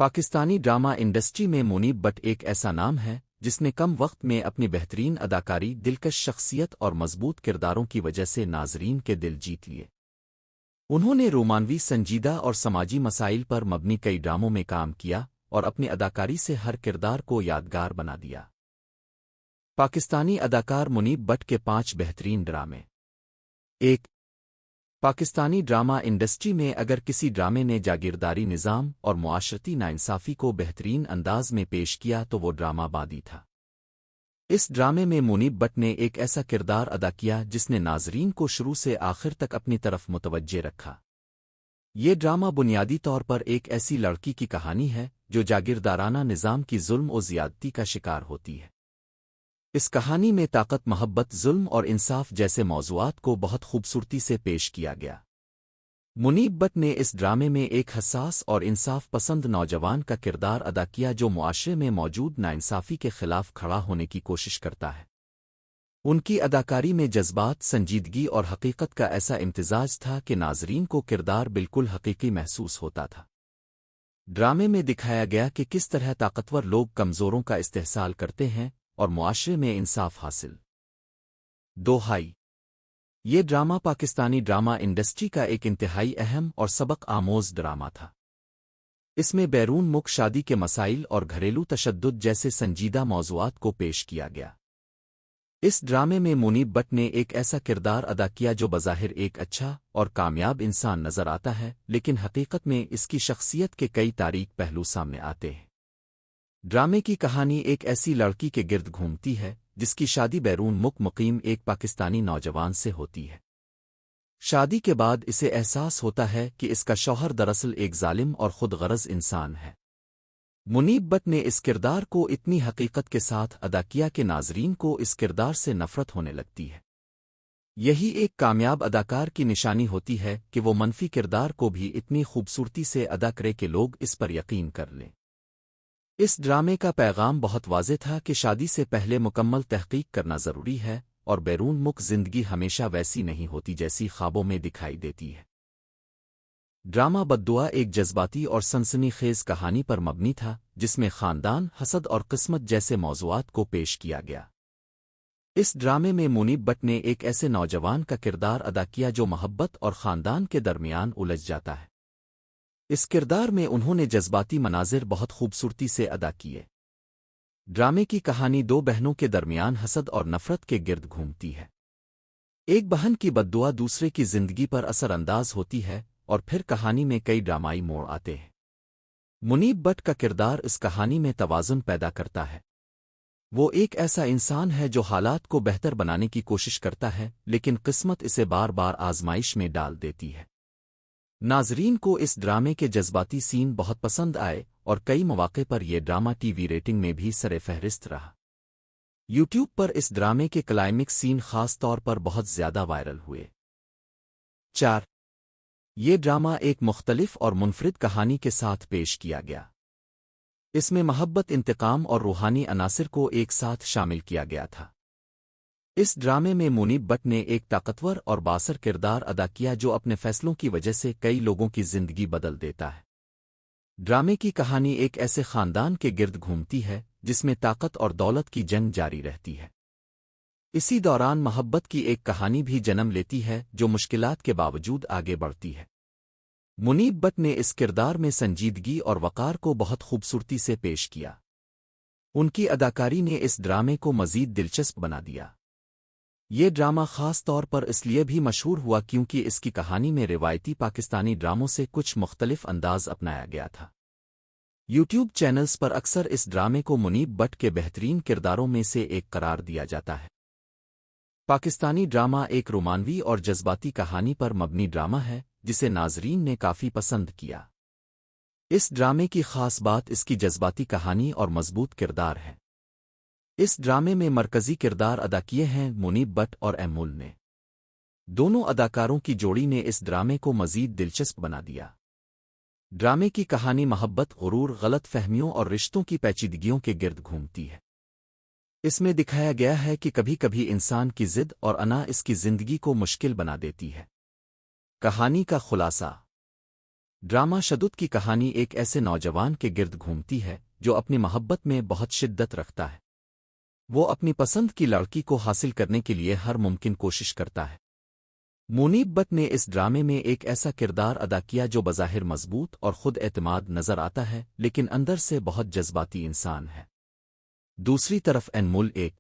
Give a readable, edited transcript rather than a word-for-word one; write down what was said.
Pakistani drama industry میں منیب but ایک ایسا نام ہے جس نے کم وقت میں اپنی بہترین اداکاری، دلکش شخصیت اور مضبوط کرداروں کی وجہ سے ناظرین کے دل جیت لیے۔ انہوں نے رومانوی، سنجیدہ اور سماجی مسائل پر مبنی کئی ڈراموں میں کام کیا اور اپنی اداکاری سے ہر کردار کو یادگار بنا دیا۔ پاکستانی اداکار منیب بٹ کے 5 بہترین ڈرامے۔ 1۔ پاکستانی ڈرامہ انڈسٹری میں اگر کسی ڈرامے نے جاگیرداری نظام اور معاشرتی ناانصافی کو بہترین انداز میں پیش کیا تو وہ ڈرامہ بادی تھا۔ اس ڈرامے میں منیب بٹ نے ایک ایسا کردار ادا کیا جس نے ناظرین کو شروع سے آخر تک اپنی طرف متوجہ رکھا۔ یہ ڈرامہ بنیادی طور پر ایک ایسی لڑکی کی کہانی ہے جو جاگیردارانہ نظام کی ظلم و زیادتی کا شکار ہوتی ہے۔ اس کہانی میں طاقت، محبت، ظلم اور انصاف جیسے موضوعات کو بہت خوبصورتی سے پیش کیا گیا۔ منیب بٹ نے اس ڈرامے میں ایک حساس اور انصاف پسند نوجوان کا کردار ادا کیا جو معاشرے میں موجود ناانصافی کے خلاف کھڑا ہونے کی کوشش کرتا ہے۔ ان کی اداکاری میں جذبات، سنجیدگی اور حقیقت کا ایسا امتزاج تھا کہ ناظرین کو کردار بالکل حقیقی محسوس ہوتا تھا۔ ڈرامے میں دکھایا گیا کہ کس طرح طاقتور لوگ کمزوروں کا استحصال کرتے ہیں اور معاشرے میں انصاف حاصل۔ 2۔ یہ ڈرامہ پاکستانی ڈرامہ انڈسٹری کا ایک انتہائی اہم اور سبق آموز ڈرامہ تھا۔ اس میں بیرون ملک شادی کے مسائل اور گھریلو تشدد جیسے سنجیدہ موضوعات کو پیش کیا گیا۔ اس ڈرامے میں منیب بٹ نے ایک ایسا کردار ادا کیا جو بظاہر ایک اچھا اور کامیاب انسان نظر آتا ہے، لیکن حقیقت میں اس کی شخصیت کے کئی تاریک پہلو سامنے آتے ہیں۔ ڈرامے کی کہانی ایک ایسی لڑکی کے گرد گھومتی ہے جس کی شادی بیرون ملک مقیم ایک پاکستانی نوجوان سے ہوتی ہے۔ شادی کے بعد اسے احساس ہوتا ہے کہ اس کا شوہر دراصل ایک ظالم اور خود غرض انسان ہے۔ منیب بٹ نے اس کردار کو اتنی حقیقت کے ساتھ ادا کیا کہ ناظرین کو اس کردار سے نفرت ہونے لگتی ہے۔ یہی ایک کامیاب اداکار کی نشانی ہوتی ہے کہ وہ منفی کردار کو بھی اتنی خوبصورتی سے ادا کرے کہ لوگ اس پر یقین کر لیں۔ اس ڈرامے کا پیغام بہت واضح تھا کہ شادی سے پہلے مکمل تحقیق کرنا ضروری ہے اور بیرون ملک زندگی ہمیشہ ویسی نہیں ہوتی جیسی خوابوں میں دکھائی دیتی ہے۔ ڈرامہ بددعا ایک جذباتی اور سنسنی خیز کہانی پر مبنی تھا جس میں خاندان، حسد اور قسمت جیسے موضوعات کو پیش کیا گیا۔ اس ڈرامے میں منیب بٹ نے ایک ایسے نوجوان کا کردار ادا کیا جو محبت اور خاندان کے درمیان الجھ جاتا ہے۔ اس کردار میں انہوں نے جذباتی مناظر بہت خوبصورتی سے ادا کیے۔ ڈرامے کی کہانی 2 بہنوں کے درمیان حسد اور نفرت کے گرد گھومتی ہے۔ ایک بہن کی بددعا دوسرے کی زندگی پر اثر انداز ہوتی ہے اور پھر کہانی میں کئی ڈرامائی موڑ آتے ہیں۔ منیب بٹ کا کردار اس کہانی میں توازن پیدا کرتا ہے۔ وہ ایک ایسا انسان ہے جو حالات کو بہتر بنانے کی کوشش کرتا ہے، لیکن قسمت اسے بار بار آزمائش میں ڈال دیتی ہے۔ ناظرین کو اس ڈرامے کے جذباتی سین بہت پسند آئے اور کئی مواقع پر یہ ڈرامہ ٹی وی ریٹنگ میں بھی سر فہرست رہا۔ یوٹیوب پر اس ڈرامے کے کلائمیکس سین خاص طور پر بہت زیادہ وائرل ہوئے۔ 4۔ یہ ڈرامہ ایک مختلف اور منفرد کہانی کے ساتھ پیش کیا گیا۔ اس میں محبت، انتقام اور روحانی عناصر کو ایک ساتھ شامل کیا گیا تھا۔ اس ڈرامے میں منیب بٹ نے ایک طاقتور اور بااثر کردار ادا کیا جو اپنے فیصلوں کی وجہ سے کئی لوگوں کی زندگی بدل دیتا ہے۔ ڈرامے کی کہانی ایک ایسے خاندان کے گرد گھومتی ہے جس میں طاقت اور دولت کی جنگ جاری رہتی ہے۔ اسی دوران محبت کی ایک کہانی بھی جنم لیتی ہے جو مشکلات کے باوجود آگے بڑھتی ہے۔ منیب بٹ نے اس کردار میں سنجیدگی اور وقار کو بہت خوبصورتی سے پیش کیا۔ ان کی اداکاری نے اس ڈرامے کو مزید دلچسپ بنا دیا۔ یہ ڈرامہ خاص طور پر اس لیے بھی مشہور ہوا کیونکہ اس کی کہانی میں روایتی پاکستانی ڈراموں سے کچھ مختلف انداز اپنایا گیا تھا۔ یوٹیوب چینلز پر اکثر اس ڈرامے کو منیب بٹ کے بہترین کرداروں میں سے ایک قرار دیا جاتا ہے۔ پاکستانی ڈرامہ ایک رومانوی اور جذباتی کہانی پر مبنی ڈرامہ ہے جسے ناظرین نے کافی پسند کیا۔ اس ڈرامے کی خاص بات اس کی جذباتی کہانی اور مضبوط کردار ہے۔ اس ڈرامے میں مرکزی کردار ادا کیے ہیں منیب بٹ اور ایمول نے۔ دونوں اداکاروں کی جوڑی نے اس ڈرامے کو مزید دلچسپ بنا دیا۔ ڈرامے کی کہانی محبت، غرور، غلط فہمیوں اور رشتوں کی پیچیدگیوں کے گرد گھومتی ہے۔ اس میں دکھایا گیا ہے کہ کبھی کبھی انسان کی ضد اور انا اس کی زندگی کو مشکل بنا دیتی ہے۔ کہانی کا خلاصہ۔ ڈرامہ شدت کی کہانی ایک ایسے نوجوان کے گرد گھومتی ہے جو اپنی محبت میں بہت شدت رکھتا ہے۔ وہ اپنی پسند کی لڑکی کو حاصل کرنے کے لیے ہر ممکن کوشش کرتا ہے۔ منیب بٹ نے اس ڈرامے میں ایک ایسا کردار ادا کیا جو بظاہر مضبوط اور خود اعتماد نظر آتا ہے لیکن اندر سے بہت جذباتی انسان ہے۔ دوسری طرف انمول ایک